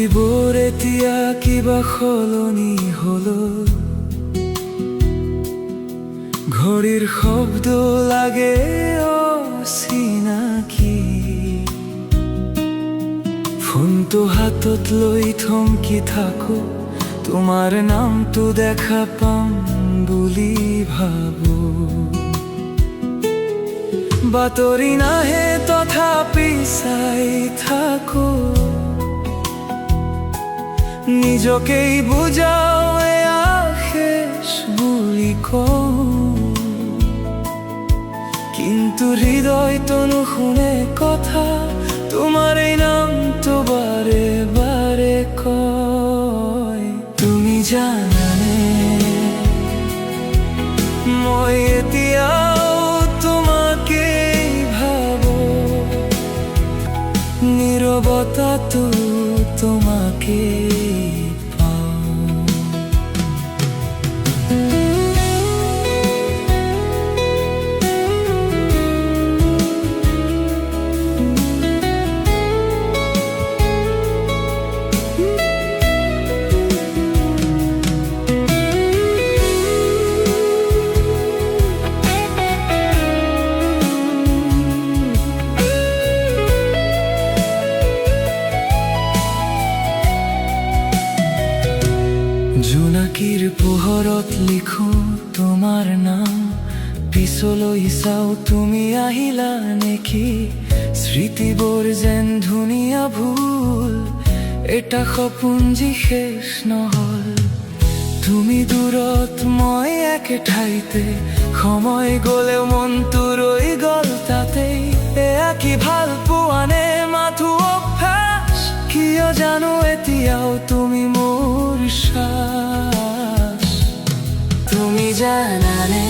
স্মৃতিবোৰ এতিয়া কিবা সলনি হলো, ঘড়ীৰ শব্দ লাগে অচিনাকি। ফোনটো হাতত লৈ থমকি থাকো, তোমাৰ নামটো দেখা পাম বুলি ভাবো। বাতৰি নাহে তথাপি চাই থাকো, নিজকেই বুজাও এয়া শেষ বুলি কওঁ। কিন্তু হৃদয়টো নুশুনে কথা, তোমাৰ এই নামটো বাৰে বাৰে কয়। তুমি জানানে, মই এতিয়াও তোমাকেই ভাবো, নীৰৱতাটো তোমাকেই জোনাকীৰ পোহৰত লিখো তোমাৰ নাম, পিছলৈ চাও তুমি আহিলা নেকি। স্মৃতিবোৰ যেন ধুনীয়া ভুল, এটা সপোন যি শেষ নহল। তুমি দূৰত মই একে ঠাইতে, সময় গলেও মনটো ৰৈ গল তাতেই। এয়া কি ভাল পোৱানে মাথো অভ্যাস, কিয় জানো এতিয়াও তুমি মোৰ শ্বাস। তুমি জানানে,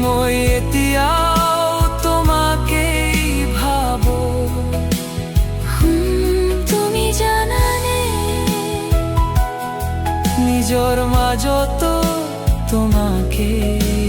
মই এতিয়াও তোমাকেই ভাবো। তুমি জানানে, নিজৰ মাজতো তোমাকেই